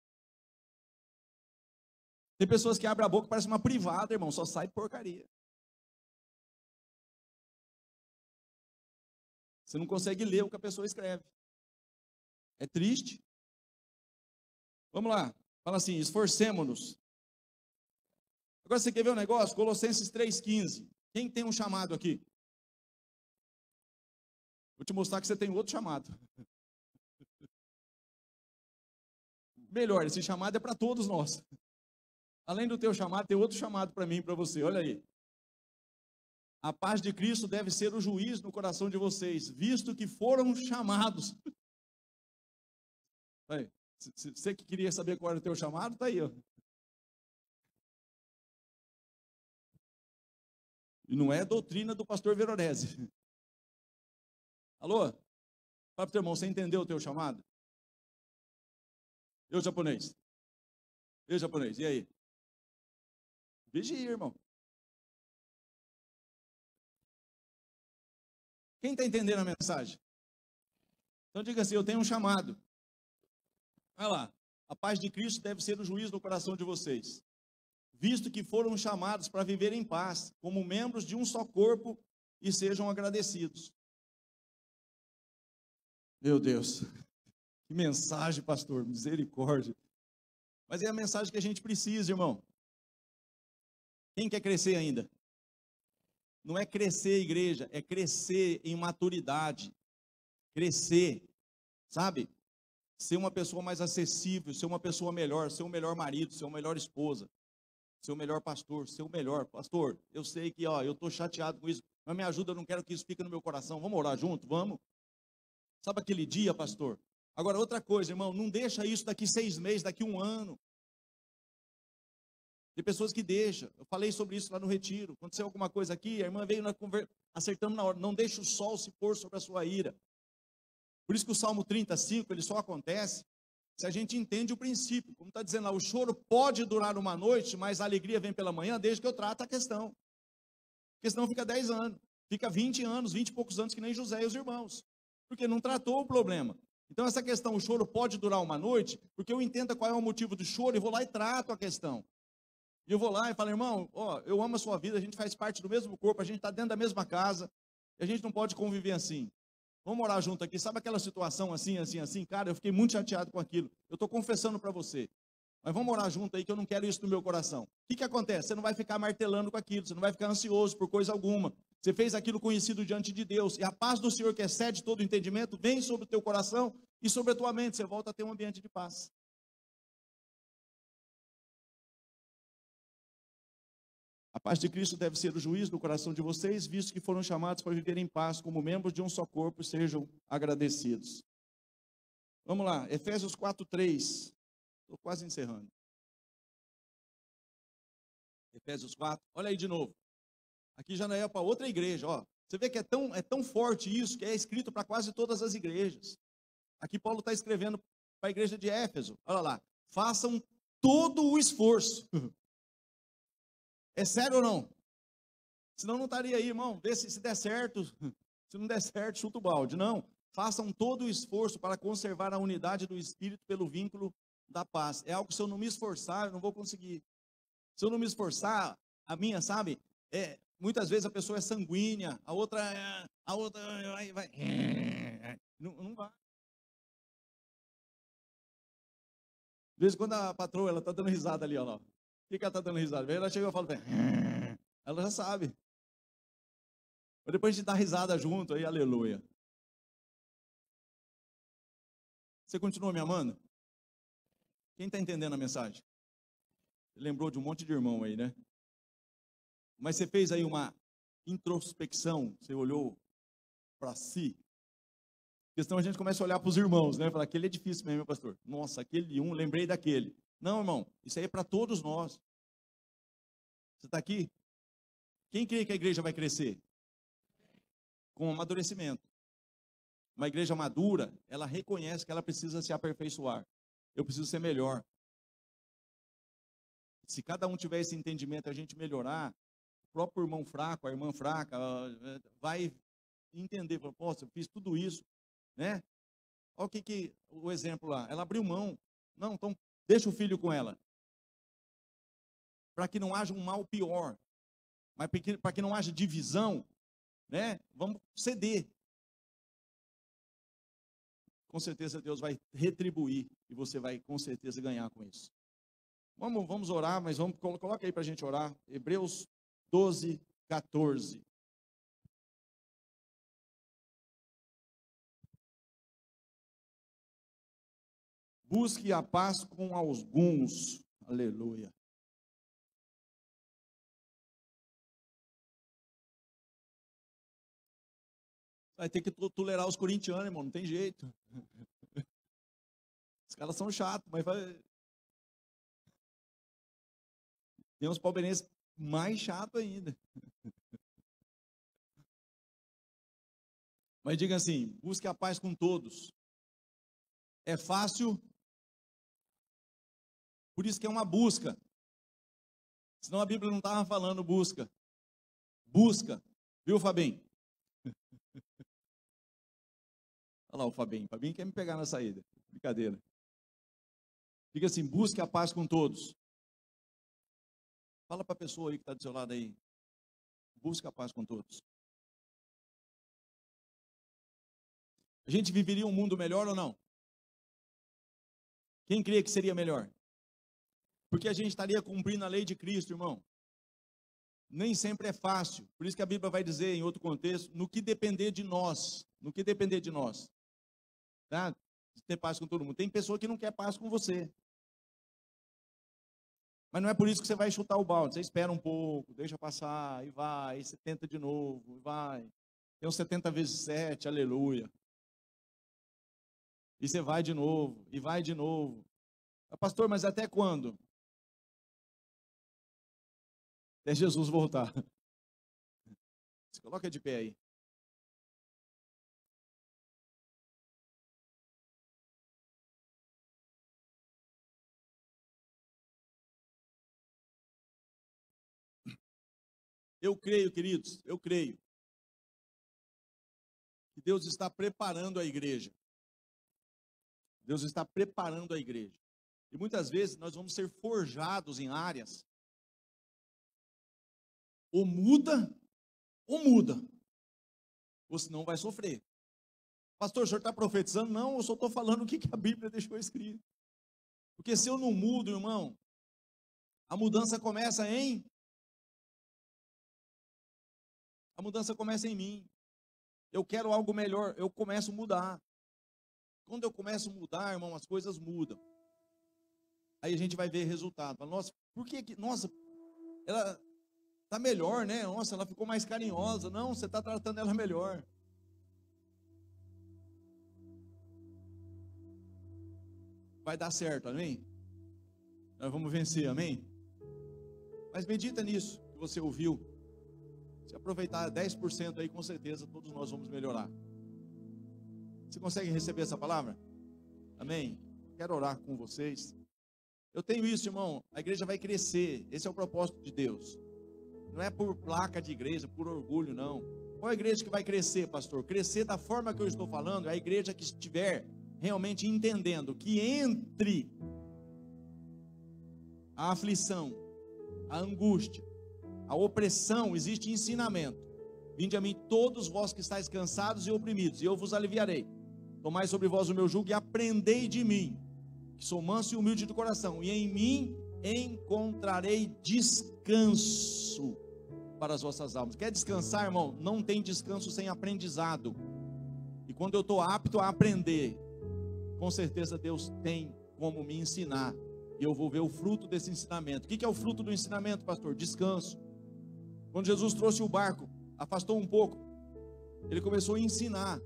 Tem pessoas que abrem a boca, parece uma privada, irmão, só sai porcaria. Você não consegue ler o que a pessoa escreve. É triste. Vamos lá. Fala assim, esforcemo-nos. Agora você quer ver um negócio? Colossenses 3,15. Quem tem um chamado aqui? Vou te mostrar que você tem outro chamado. Melhor, esse chamado é para todos nós. Além do teu chamado, tem outro chamado para mim e para você. Olha aí. A paz de Cristo deve ser o juiz no coração de vocês, visto que foram chamados. Aí, você que queria saber qual era o teu chamado, está aí. Ó. E não é doutrina do pastor Veronese. Alô? Fala para o teu irmão, você entendeu o teu chamado? Eu, japonês. E aí? Vigia, irmão. Quem está entendendo a mensagem? Então diga assim, eu tenho um chamado. Olha lá. A paz de Cristo deve ser o juiz no coração de vocês, visto que foram chamados para viver em paz, como membros de um só corpo, e sejam agradecidos. Meu Deus, que mensagem, pastor, misericórdia. Mas é a mensagem que a gente precisa, irmão. Quem quer crescer ainda? Não é crescer igreja, é crescer em maturidade. crescer, sabe? Ser uma pessoa mais acessível, ser uma pessoa melhor, ser um melhor marido, ser uma melhor esposa, ser o melhor pastor, ser o melhor. Pastor, eu sei que, eu estou chateado com isso, mas me ajuda, eu não quero que isso fique no meu coração. Vamos orar junto? Vamos? Sabe aquele dia, pastor? Agora, outra coisa, irmão, não deixa isso daqui 6 meses, daqui 1 ano. Tem pessoas que deixam. Eu falei sobre isso lá no retiro. Aconteceu alguma coisa aqui, a irmã veio, nós acertamos na hora. Não deixa o sol se pôr sobre a sua ira. Por isso que o Salmo 35, ele só acontece se a gente entende o princípio. Como está dizendo lá, o choro pode durar uma noite, mas a alegria vem pela manhã, desde que eu trato a questão. Porque senão fica 10 anos, fica 20 anos, 20 e poucos anos, que nem José e os irmãos. Porque não tratou o problema. Então essa questão, o choro pode durar uma noite, porque eu entendo qual é o motivo do choro e vou lá e trato a questão. E eu vou lá e falo, irmão, eu amo a sua vida, a gente faz parte do mesmo corpo, a gente está dentro da mesma casa, e a gente não pode conviver assim. Vamos morar junto aqui. Sabe aquela situação assim, assim, assim? Cara, eu fiquei muito chateado com aquilo. Eu estou confessando para você. Mas vamos morar junto aí, que eu não quero isso no meu coração. O que acontece? Você não vai ficar martelando com aquilo, você não vai ficar ansioso por coisa alguma. Você fez aquilo conhecido diante de Deus. E a paz do Senhor, que excede todo o entendimento, vem sobre o teu coração e sobre a tua mente. Você volta a ter um ambiente de paz. A paz de Cristo deve ser o juiz do coração de vocês, visto que foram chamados para viver em paz como membros de um só corpo, sejam agradecidos. Vamos lá, Efésios 4:3. Estou quase encerrando. Efésios 4, olha aí de novo. Aqui já não é para outra igreja, ó. Você vê que é tão forte isso, que é escrito para quase todas as igrejas. Aqui Paulo está escrevendo para a igreja de Éfeso. Olha lá, façam todo o esforço. É sério ou não? Senão não estaria aí, irmão. Vê se der certo. Se não der certo, chuta o balde. Não. Façam todo o esforço para conservar a unidade do Espírito pelo vínculo da paz. É algo que se eu não me esforçar, eu não vou conseguir. Se eu não me esforçar, a minha, sabe? Muitas vezes a pessoa é sanguínea, a outra vai. Não vai. De vez em quando a patroa, ela está dando risada ali, ó. Por que ela está dando risada? Aí ela chega e fala, ela já sabe. Mas depois a gente dá risada junto, aí aleluia. Você continua me amando? Quem está entendendo a mensagem? Lembrou de um monte de irmão aí, né? Mas você fez aí uma introspecção, você olhou para si. Porque senão a gente começa a olhar para os irmãos, né? Falar, aquele é difícil mesmo, meu pastor. Nossa, aquele lembrei daquele. Não, irmão, isso aí é para todos nós. Você está aqui? Quem crê que a igreja vai crescer? Com amadurecimento. Uma igreja madura, ela reconhece que ela precisa se aperfeiçoar. Eu preciso ser melhor. Se cada um tiver esse entendimento, a gente melhorar, o próprio irmão fraco, a irmã fraca, vai entender, poxa, eu fiz tudo isso, né? Olha o exemplo lá, ela abriu mão. Não, então deixa o filho com ela. Para que não haja um mal pior. Mas para que não haja divisão, né? Vamos ceder. Com certeza Deus vai retribuir e você vai com certeza ganhar com isso. Vamos orar, mas coloca aí para a gente orar. Hebreus 12:14. Busque a paz com alguns. Aleluia. Vai ter que tolerar os corintianos, irmão, não tem jeito. Os caras são chatos, mas tem uns palmeirenses mais chatos ainda. Mas diga assim, busque a paz com todos. É fácil, por isso que é uma busca. Senão a Bíblia não estava falando busca. Busca. Viu, Fabinho? Olha lá o Fabinho. Fabinho quer me pegar na saída. Brincadeira. Diga assim, busque a paz com todos. Fala para a pessoa aí que está do seu lado aí. Busque a paz com todos. A gente viveria um mundo melhor ou não? Quem crê que seria melhor? Porque a gente estaria cumprindo a lei de Cristo, irmão. Nem sempre é fácil. Por isso que a Bíblia vai dizer, em outro contexto, no que depender de nós. No que depender de nós. tá? Ter paz com todo mundo. Tem pessoa que não quer paz com você. Mas não é por isso que você vai chutar o balde. Você espera um pouco, deixa passar, e vai, e você tenta de novo, e vai. Tem um 70 vezes 7, aleluia. E você vai de novo, e vai de novo. Pastor, mas até quando? Até Jesus voltar. Se coloca de pé aí. Eu creio, queridos, eu creio que Deus está preparando a igreja. Deus está preparando a igreja. E muitas vezes nós vamos ser forjados em áreas. Ou muda, ou senão vai sofrer. Pastor, o senhor está profetizando? Não, eu só estou falando o que a Bíblia deixou escrito. Porque se eu não mudo, irmão, a mudança começa em mim. Eu quero algo melhor, eu começo a mudar. Quando eu começo a mudar, irmão, as coisas mudam. Aí a gente vai ver resultado. Fala, nossa, por que, nossa, ela está melhor, né? Nossa, ela ficou mais carinhosa. Não, você está tratando ela melhor. Vai dar certo, amém? Nós vamos vencer, amém? Mas medita nisso que você ouviu. Se aproveitar 10% aí, com certeza todos nós vamos melhorar. Você consegue receber essa palavra? Amém? Quero orar com vocês. Eu tenho isso, irmão. A igreja vai crescer. Esse é o propósito de Deus. Não é por placa de igreja, por orgulho, não. Qual é a igreja que vai crescer, pastor? Crescer da forma que eu estou falando é a igreja que estiver realmente entendendo que entre a aflição, a angústia, a opressão, existe ensinamento. Vinde a mim todos vós que estáis cansados e oprimidos, e eu vos aliviarei. Tomai sobre vós o meu jugo e aprendei de mim, que sou manso e humilde de coração, e em mim encontrarei descanso para as vossas almas. Quer descansar, irmão? Não tem descanso sem aprendizado. E quando eu estou apto a aprender, com certeza Deus tem como me ensinar, e eu vou ver o fruto desse ensinamento. O que é o fruto do ensinamento, pastor? Descanso. Quando Jesus trouxe o barco, afastou um pouco, ele começou a ensinar.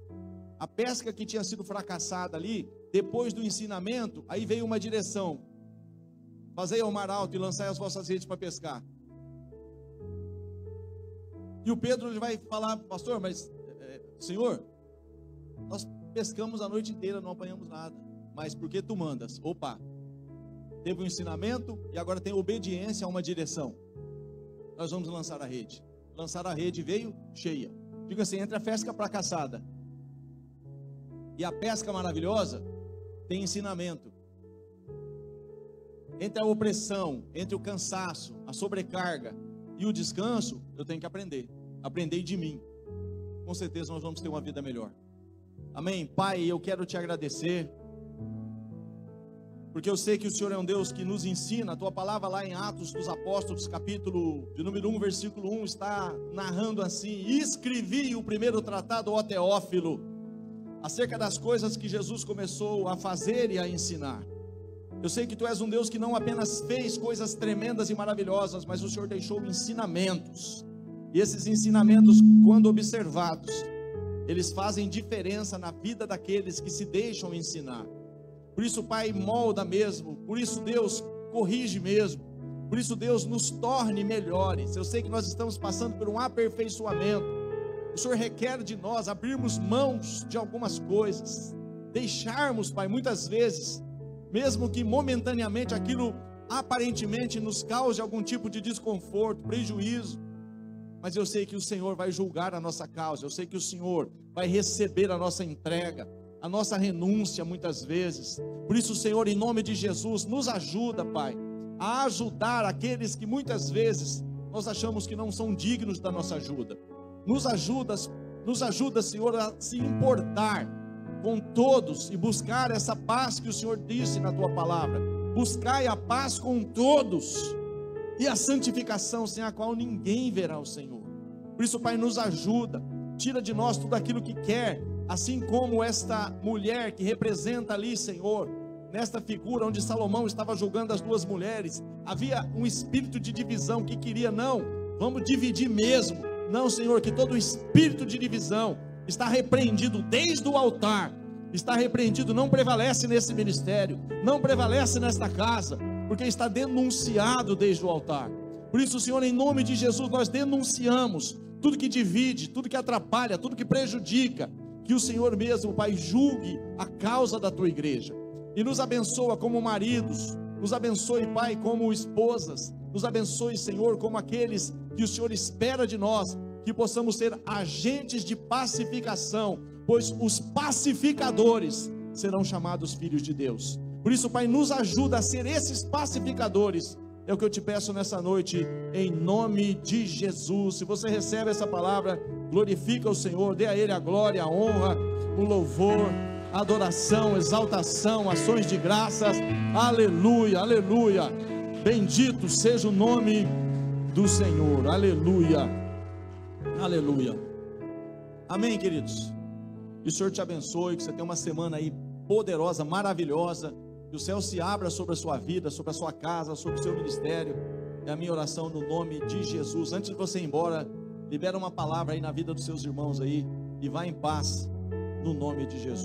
A pesca que tinha sido fracassada ali, depois do ensinamento, aí veio uma direção: fazei ao mar alto e lançai as vossas redes para pescar. E o Pedro ele vai falar: pastor, mas Senhor, nós pescamos a noite inteira, não apanhamos nada, mas por que tu mandas? Opa, teve um ensinamento e agora tem obediência a uma direção. Nós vamos lançar a rede. Lançar a rede, veio cheia. Diga assim: entre a pesca fracassada e a pesca maravilhosa, tem ensinamento. Entre a opressão, entre o cansaço, a sobrecarga e o descanso, eu tenho que aprender. Aprender de mim. Com certeza nós vamos ter uma vida melhor. Amém? Pai, eu quero te agradecer, porque eu sei que o Senhor é um Deus que nos ensina. A tua palavra lá em Atos dos Apóstolos, capítulo de número 1, versículo 1, está narrando assim: escrevi o primeiro tratado, ó Teófilo, acerca das coisas que Jesus começou a fazer e a ensinar. Eu sei que tu és um Deus que não apenas fez coisas tremendas e maravilhosas, mas o Senhor deixou ensinamentos. E esses ensinamentos, quando observados, eles fazem diferença na vida daqueles que se deixam ensinar. Por isso, Pai, molda mesmo. Por isso, Deus, corrige mesmo. Por isso, Deus, nos torne melhores. Eu sei que nós estamos passando por um aperfeiçoamento. O Senhor requer de nós abrirmos mãos de algumas coisas, deixarmos, Pai, muitas vezes, mesmo que momentaneamente aquilo aparentemente nos cause algum tipo de desconforto, prejuízo, mas eu sei que o Senhor vai julgar a nossa causa. Eu sei que o Senhor vai receber a nossa entrega, a nossa renúncia muitas vezes. Por isso, Senhor, em nome de Jesus, nos ajuda, Pai, a ajudar aqueles que muitas vezes nós achamos que não são dignos da nossa ajuda. Nos ajuda, Senhor, a se importar com todos e buscar essa paz que o Senhor disse na tua palavra. Buscai a paz com todos e a santificação, sem a qual ninguém verá o Senhor. Por isso, Pai, nos ajuda. Tira de nós tudo aquilo que quer assim como esta mulher que representa ali, Senhor, nesta figura onde Salomão estava julgando as duas mulheres, havia um espírito de divisão que queria, não, vamos dividir mesmo. Não, Senhor, que todo espírito de divisão está repreendido desde o altar, está repreendido, não prevalece nesse ministério, não prevalece nesta casa, porque está denunciado desde o altar. Por isso, Senhor, em nome de Jesus, nós denunciamos tudo que divide, tudo que atrapalha, tudo que prejudica, que o Senhor mesmo, Pai, julgue a causa da tua igreja, e nos abençoa como maridos, nos abençoe, Pai, como esposas, nos abençoe, Senhor, como aqueles que o Senhor espera de nós, que possamos ser agentes de pacificação, pois os pacificadores serão chamados filhos de Deus. Por isso, Pai, nos ajuda a ser esses pacificadores, é o que eu te peço nessa noite, em nome de Jesus. Se você recebe essa palavra, glorifica o Senhor, dê a Ele a glória, a honra, o louvor, a adoração, exaltação, ações de graças, aleluia, aleluia, bendito seja o nome do Senhor, aleluia, aleluia, amém, queridos, que o Senhor te abençoe, que você tenha uma semana aí poderosa, maravilhosa, que o céu se abra sobre a sua vida, sobre a sua casa, sobre o seu ministério, é a minha oração no nome de Jesus. Antes de você ir embora, libera uma palavra aí na vida dos seus irmãos aí, e vá em paz, no nome de Jesus.